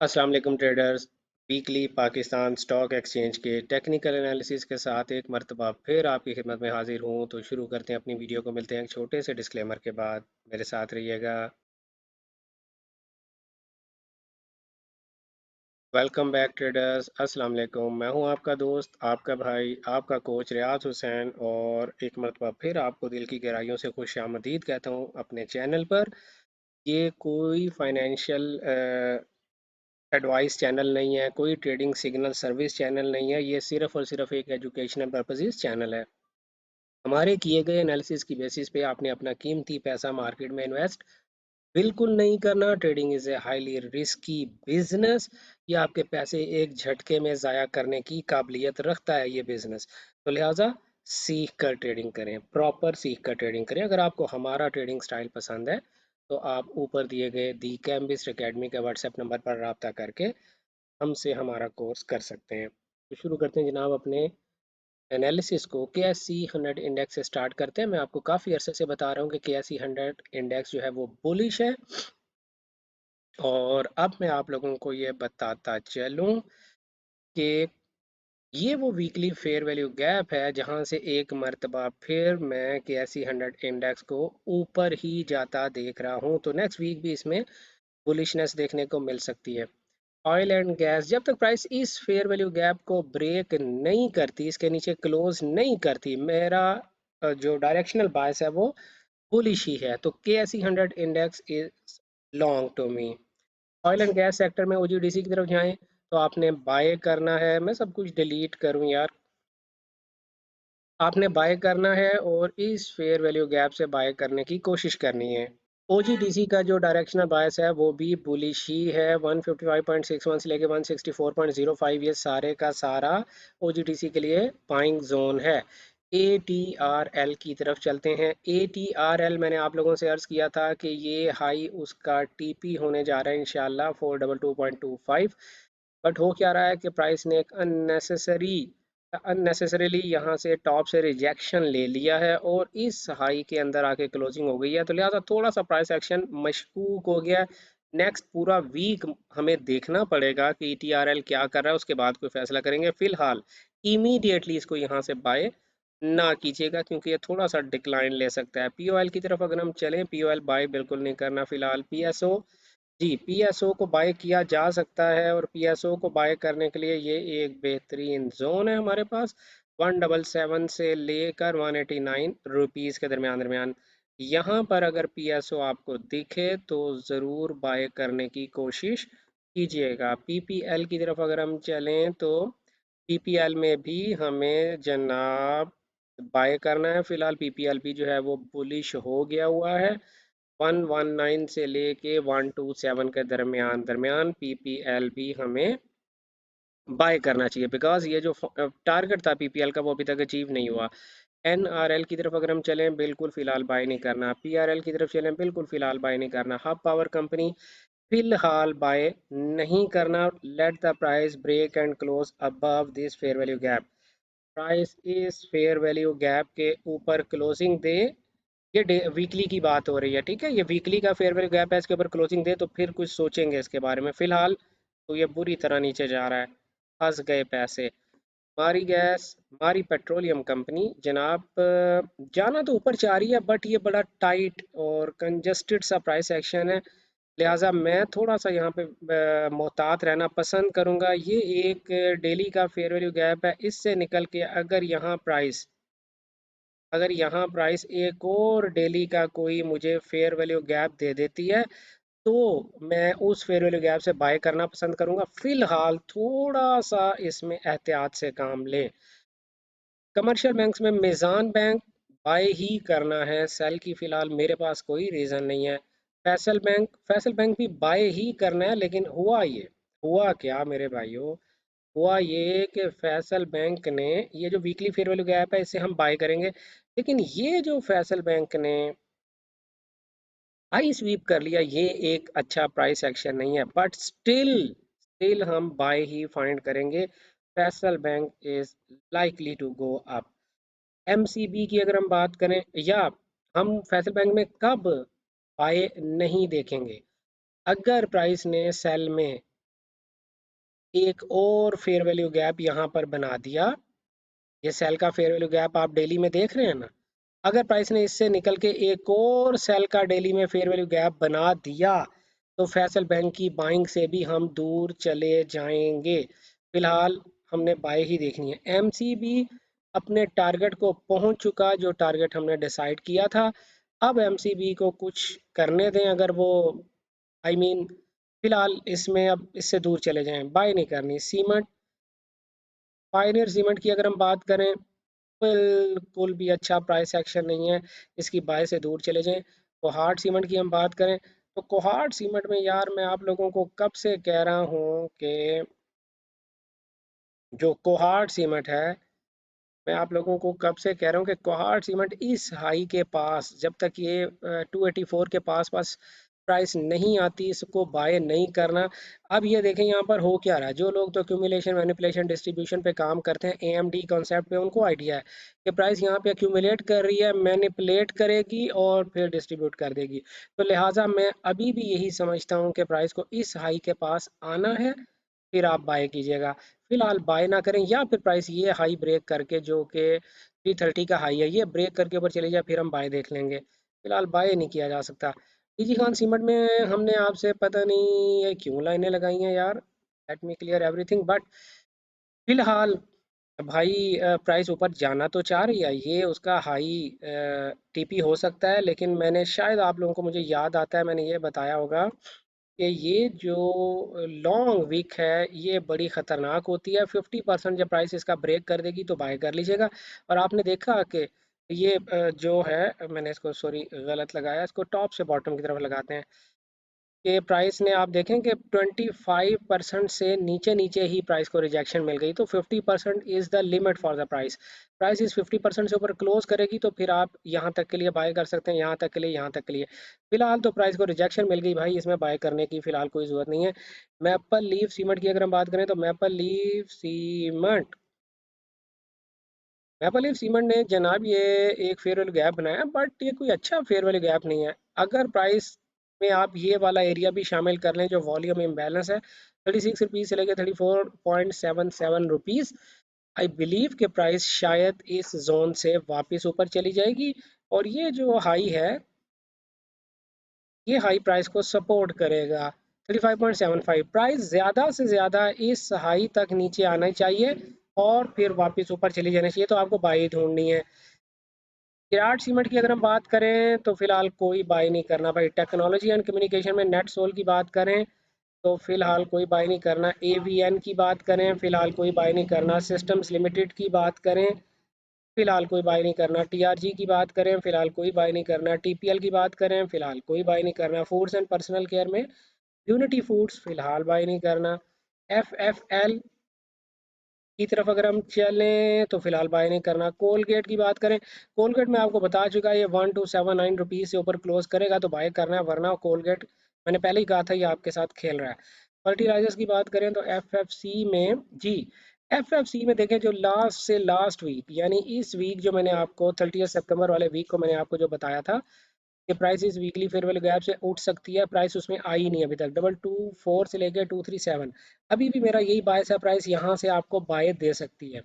अस्सलाम वालेकुम traders. Weekly Pakistan stock exchange के टेक्निकल एनालिसिस के साथ एक मर्तबा फिर आपकी खिदमत में हाजिर हूँ। तो शुरू करते हैं अपनी वीडियो को। मिलते हैं एक छोटे से डिस्क्लेमर के बाद। मेरे साथ रहिएगा। Welcome back traders. अस्सलाम वालेकुम। मैं हूँ आपका दोस्त, आपका भाई, आपका कोच रियाज हुसैन, और एक मर्तबा फिर आपको दिल की गहराइयों से खुश आमदीद कहता हूँ अपने चैनल पर। ये कोई फाइनेंशियल एडवाइस चैनल नहीं है, कोई ट्रेडिंग सिग्नल सर्विस चैनल नहीं है। ये सिर्फ और सिर्फ एक एजुकेशनल पर्पसेस चैनल है। हमारे किए गए एनालिसिस की बेसिस पे आपने अपना कीमती पैसा मार्केट में इन्वेस्ट बिल्कुल नहीं करना। Trading is a highly risky business. ये आपके पैसे एक झटके में ज़ाया करने की काबिलियत रखता है ये बिजनेस। तो लिहाजा सीख कर ट्रेडिंग करें, प्रॉपर सीख कर ट्रेडिंग करें। अगर आपको हमारा ट्रेडिंग स्टाइल पसंद है तो आप ऊपर दिए गए दी कैम्बिस्ट एकेडमी के व्हाट्सएप नंबर पर रब्ता करके हमसे हमारा कोर्स कर सकते हैं। तो शुरू करते हैं जनाब अपने एनालिसिस को। के एस सी 100 इंडेक्स से स्टार्ट करते हैं। मैं आपको काफ़ी अरसे से बता रहा हूँ कि के एस सी 100 इंडेक्स जो है वो बुलिश है। और अब मैं आप लोगों को ये बताता चलूँ कि ये वो वीकली फेयर वैल्यू गैप है जहां से एक मर्तबा फिर मैं के एस सी 100 इंडेक्स को ऊपर ही जाता देख रहा हूँ। तो नेक्स्ट वीक भी इसमें बुलिशनेस देखने को मिल सकती है। ऑयल एंड गैस, जब तक प्राइस इस फेयर वैल्यू गैप को ब्रेक नहीं करती, इसके नीचे क्लोज नहीं करती, मेरा जो डायरेक्शनल बायस है वो बुलिश ही है। तो K S C 100 index is long to me. Oil and gas sector में ओजीडीसी की तरफ जाएं तो आपने बाय करना है। मैं सब कुछ डिलीट करूं यार। आपने बाय करना है और इस फेयर वैल्यू गैप से बाय करने की कोशिश करनी है। ओजीडीसी का जो डायरेक्शनल बायस है वो भी बुलिश ही है। 155.61 से लेके 164.05 ये सारे का सारा ओजीडीसी के लिए बाइंग जोन है। ए टी आर एल की तरफ चलते हैं। ए टी आर एल मैंने आप लोगों से अर्ज किया था कि ये हाई उसका टीपी होने जा रहा है इंशाल्लाह 422.25। बट हो क्या रहा है कि प्राइस ने एक अननेसेसरीली यहाँ से टॉप से रिजेक्शन ले लिया है और इस हाई के अंदर आके क्लोजिंग हो गई है। तो लिहाजा थोड़ा सा प्राइस एक्शन मशकूक हो गया है। नेक्स्ट पूरा वीक हमें देखना पड़ेगा कि ईटीआरएल क्या कर रहा है, उसके बाद कोई फैसला करेंगे। फिलहाल इमीडिएटली इसको यहाँ से बाय ना कीजिएगा क्योंकि ये थोड़ा सा डिक्लाइन ले सकता है। पीओएल की तरफ अगर हम चलें, पीओएल बाय बिल्कुल नहीं करना फिलहाल। पीएसओ, जी पीएसओ को बाय किया जा सकता है और पीएसओ को बाय करने के लिए ये एक बेहतरीन जोन है हमारे पास। 177 से लेकर 189 रुपीज़ के दरमियान दरमियान यहाँ पर अगर पीएसओ आपको दिखे तो ज़रूर बाय करने की कोशिश कीजिएगा। पीपीएल की तरफ अगर हम चलें तो पीपीएल में भी हमें जनाब बाय करना है। फिलहाल पीपीएल भी जो है वो बुलिश हो गया हुआ है। 119 से लेके 127 के दरमियान दरमियान पीपीएल भी हमें बाय करना चाहिए बिकॉज ये जो टारगेट था पीपीएल का वो अभी तक अचीव नहीं हुआ। एनआरएल की तरफ अगर हम चलें, बिल्कुल फिलहाल बाय नहीं करना। पीआरएल की तरफ चलें, बिल्कुल फिलहाल बाय नहीं करना। हब पावर कंपनी फिलहाल बाय नहीं करना। Let the price break and close above this fair value gap. Price इस फेयर वैल्यू गैप के ऊपर क्लोजिंग दे। ये वीकली की बात हो रही है, ठीक है। ये वीकली का फेयर वैल्यू गैप है, इसके ऊपर क्लोजिंग दे तो फिर कुछ सोचेंगे इसके बारे में। फिलहाल तो ये बुरी तरह नीचे जा रहा है। फंस गए पैसे। मारी गैस, मारी पेट्रोलियम कंपनी जनाब जाना तो ऊपर चाह रही है बट ये बड़ा टाइट और कंजस्टेड सा प्राइस एक्शन है। लिहाजा मैं थोड़ा सा यहाँ पे मोहतात रहना पसंद करूँगा। ये एक डेली का फेयर वैल्यू गैप है, इससे निकल के अगर यहाँ प्राइस एक और डेली का कोई मुझे फेयर वैल्यू गैप दे देती है तो मैं उस फेयर वैल्यू गैप से बाय करना पसंद करूंगा। फिलहाल थोड़ा सा इसमें एहतियात से काम लें। कमर्शियल बैंक्स में मिज़ान बैंक बाय ही करना है, सेल की फ़िलहाल मेरे पास कोई रीज़न नहीं है। फैसल बैंक भी बाय ही करना है। लेकिन हुआ क्या मेरे भाइयों, हुआ ये कि फैसल बैंक ने ये जो वीकली फेयर वैल्यू गैप है इसे हम बाय करेंगे, लेकिन ये जो फैसल बैंक ने हाई स्वीप कर लिया ये एक अच्छा प्राइस एक्शन नहीं है। बट स्टिल स्टिल हम बाय ही फाइंड करेंगे। Faysal bank is likely to go up. MCB की अगर हम बात करें, या हम फैसल बैंक में कब बाय नहीं देखेंगे, अगर प्राइस ने सेल में एक और फेयर वैल्यू गैप यहाँ पर बना दिया। ये सेल का फेयर वैल्यू गैप आप डेली में देख रहे हैं ना। अगर प्राइस ने इससे निकल के एक और सेल का डेली में फेयर वैल्यू गैप बना दिया तो फैसल बैंक की बाइंग से भी हम दूर चले जाएंगे। फिलहाल हमने बाय ही देखनी है। एमसीबी अपने टारगेट को पहुंच चुका, जो टारगेट हमने डिसाइड किया था। अब एमसीबी को कुछ करने दें, अगर वो फिलहाल इसमें अब इससे दूर चले जाएं, बाय नहीं करनी। सीमेंट, पायनियर सीमेंट की अगर हम बात करें, बिल्कुल भी अच्छा प्राइस एक्शन नहीं है, इसकी बाय से दूर चले जाएं। कोहाट सीमेंट की हम बात करें तो कोहाट सीमेंट में यार मैं आप लोगों को कब से कह रहा हूँ कि जो कोहाट सीमेंट है, मैं आप लोगों को कब से कह रहा हूँ कि कोहाट सीमेंट इस हाई के पास, जब तक ये 284 के पास पास प्राइस नहीं आती, इसको बाय नहीं करना। अब ये देखें यहाँ पर हो क्या रहा है। जो लोग तो एक्यूमुलेशन मैनिपुलेशन डिस्ट्रीब्यूशन पे काम करते हैं, एएमडी कॉन्सेप्ट पे, उनको आइडिया है कि प्राइस यहाँ पे एक्यूमुलेट कर रही है, मैनिपुलेट करेगी और फिर डिस्ट्रीब्यूट कर देगी। तो लिहाजा मैं अभी भी यही समझता हूँ कि प्राइस को इस हाई के पास आना है, फिर आप बाय कीजिएगा। फिलहाल बाय ना करें, या फिर प्राइस ये हाई ब्रेक करके, जो कि 330 का हाई है, ये ब्रेक करके ऊपर चले जाए, फिर हम बाय देख लेंगे। फिलहाल बाय नहीं किया जा सकता। डीजी खान सीमेंट में हमने आपसे पता नहीं ये क्यों लाइनें लगाई हैं यार, let me clear everything. But फिलहाल भाई प्राइस ऊपर जाना तो चाह रही है, ये उसका हाई टीपी हो सकता है, लेकिन मैंने शायद आप लोगों को, मुझे याद आता है मैंने ये बताया होगा कि ये जो लॉन्ग वीक है ये बड़ी ख़तरनाक होती है। 50% जब प्राइस इसका ब्रेक कर देगी तो बाय कर लीजिएगा। और आपने देखा कि ये जो है, मैंने इसको सॉरी गलत लगाया, इसको टॉप से बॉटम की तरफ लगाते हैं, कि प्राइस ने आप देखें कि 25% से नीचे नीचे ही प्राइस को रिजेक्शन मिल गई। तो 50% is the limit for the price. Price इस 50% से ऊपर क्लोज करेगी तो फिर आप यहाँ तक के लिए बाय कर सकते हैं, यहाँ तक के लिए, यहाँ तक के लिए। फिलहाल तो प्राइस को रिजेक्शन मिल गई भाई, इसमें बाय करने की फिलहाल कोई ज़रूरत नहीं है। मैपल लीफ सीमेंट की अगर हम बात करें तो मैपल लीफ सीमेंट ने जनाब ये एक फेयर वैल्यू गैप बनाया, बट ये कोई अच्छा फेयर वैल्यू गैप नहीं है। अगर प्राइस में आप ये वाला एरिया भी शामिल कर लें जो वॉल्यूम इम्बैलेंस है, 36 रुपीज़ से लेकर 34.77 रुपीज़, आई बिलीव के प्राइस शायद इस जोन से वापस ऊपर चली जाएगी। और ये जो हाई है, ये हाई प्राइस को सपोर्ट करेगा। 35.75 प्राइस ज़्यादा से ज़्यादा इस हाई तक नीचे आना चाहिए और फिर वापस ऊपर चली जानी चाहिए, तो आपको बाई ढूंढनी है। किराट सीमेंट की अगर हम बात करें तो फिलहाल कोई बाय नहीं करना भाई। टेक्नोलॉजी एंड कम्युनिकेशन में नेट सोल की बात करें तो फिलहाल कोई बाय नहीं करना। एवीएन की बात करें फिलहाल कोई बाय नहीं करना। सिस्टम्स लिमिटेड की बात करें फिलहाल कोई बाय नहीं करना। टीआरजी की बात करें फिलहाल कोई बाय नहीं करना। टीपीएल की बात करें फिलहाल कोई बाय नहीं करना। फूड्स एंड पर्सनल केयर में यूनिटी फूड्स फिलहाल बाय नहीं करना। एफएफएल की तरफ अगर हम चलें तो फिलहाल बाय नहीं करना। कोलगेट की बात करें, कोलगेट में आपको बता चुका है ये 1279 रुपीज़ से ऊपर क्लोज करेगा तो बाय करना है, वरना कोलगेट मैंने पहले ही कहा था ये आपके साथ खेल रहा है। फर्टिलाइजर्स की बात करें तो एफएफसी में जी, एफएफसी में देखें जो लास्ट से लास्ट वीक, यानी इस वीक जो मैंने आपको 30 सितंबर वाले वीक को मैंने आपको जो बताया था कि प्राइस इस वीकली फेयर वैल्यू गैप से उठ सकती है, प्राइस उसमें आई नहीं अभी तक। 224 से लेकर 237 अभी भी मेरा यही बायस है, प्राइस यहाँ से आपको बाय दे सकती है।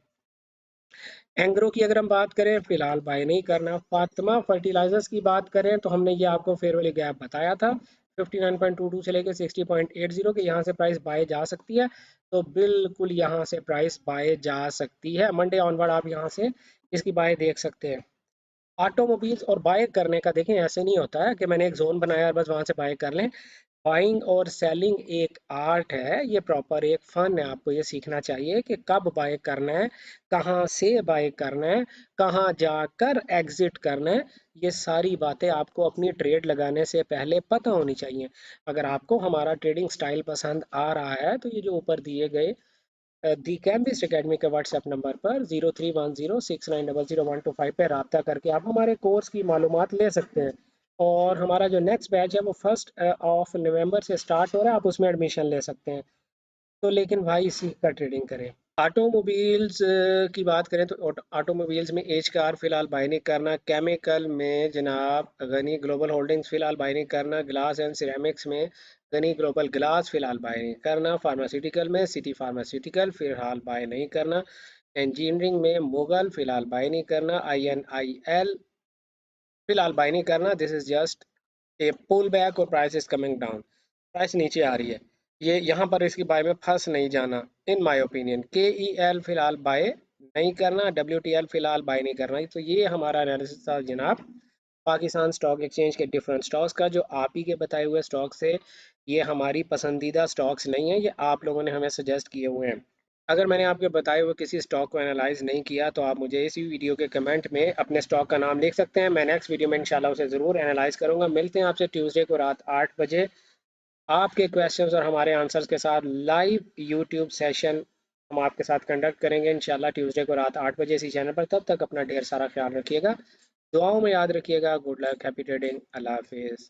एंग्रो की अगर हम बात करें फिलहाल बाय नहीं करना। फातिमा फर्टिलाइजर्स की बात करें तो हमने ये आपको फेयर वैल्यू गैप बताया था 59.22 से लेकर 60.80 के, यहाँ से प्राइस बाय जा सकती है। तो बिल्कुल यहाँ से प्राइस बाय जा सकती है, मंडे ऑनवर्ड आप यहाँ से इसकी बाय देख सकते हैं। ऑटोमोबाइल्स और बाय करने का देखें, ऐसे नहीं होता है कि मैंने एक जोन बनाया और बस वहां से बाय कर लें। बाइंग और सेलिंग एक आर्ट है, ये प्रॉपर एक फन है। आपको ये सीखना चाहिए कि कब बाय करना है, कहाँ से बाय करना है, कहाँ जाकर एग्जिट करना है। ये सारी बातें आपको अपनी ट्रेड लगाने से पहले पता होनी चाहिए। अगर आपको हमारा ट्रेडिंग स्टाइल पसंद आ रहा है तो ये जो ऊपर दिए गए दी कैम्बिस्ट अकेडमी के व्हाट्सएप नंबर पर 031069000125 पे रब्ता करके आप हमारे कोर्स की मालूमात ले सकते हैं। और हमारा जो नेक्स्ट बैच है वो 1 नवंबर से स्टार्ट हो रहा है, आप उसमें एडमिशन ले सकते हैं। तो लेकिन भाई सीख कर ट्रेडिंग करें। ऑटोमोबाइल्स की बात करें तो ऑटोमोबाइल्स में एच कार फिलहाल बाय नहीं करना। केमिकल में जनाब गनी ग्लोबल होल्डिंग्स फिलहाल बाय नहीं करना। ग्लास एंड सिरेमिक्स में गनी ग्लोबल ग्लास फिलहाल बाय नहीं करना, फार्मास्यूटिकल में सिटी फार्मास्यूटिकल फिलहाल बाय नहीं करना, इंजीनियरिंग में मुगल फिलहाल बाय नहीं करना, INIL फिलहाल बाय नहीं करना। This is just a pull back और price is coming down, price नीचे आ रही है, ये यहाँ पर इसकी बाय में फंस नहीं जाना इन माय ओपिनियन। KEL फिलहाल बाय नहीं करना, WTL फिलहाल बाय नहीं करना। तो ये हमारा एनालिसिस था जनाब पाकिस्तान स्टॉक एक्सचेंज के डिफरेंट स्टॉक्स का, जो आप ही के बताए हुए स्टॉक्स है। ये हमारी पसंदीदा स्टॉक्स नहीं है, ये आप लोगों ने हमें सजेस्ट किए हुए हैं। अगर मैंने आपके बताए हुए किसी स्टॉक को एनालाइज नहीं किया तो आप मुझे इसी वीडियो के कमेंट में अपने स्टॉक का नाम लिख सकते हैं, मैं नेक्स्ट वीडियो में इंशाल्लाह उसे ज़रूर एनालाइज करूंगा। मिलते हैं आपसे ट्यूसडे को रात 8 बजे आपके क्वेश्चंस और हमारे आंसर्स के साथ लाइव यूट्यूब सेशन हम आपके साथ कंडक्ट करेंगे इंशाल्लाह ट्यूसडे को रात 8 बजे इसी चैनल पर। तब तक अपना ढेर सारा ख्याल रखिएगा, दुआओं में याद रखिएगा। गुड लक, हैप्पी ट्रेडिंग, अल्लाह हाफिज़।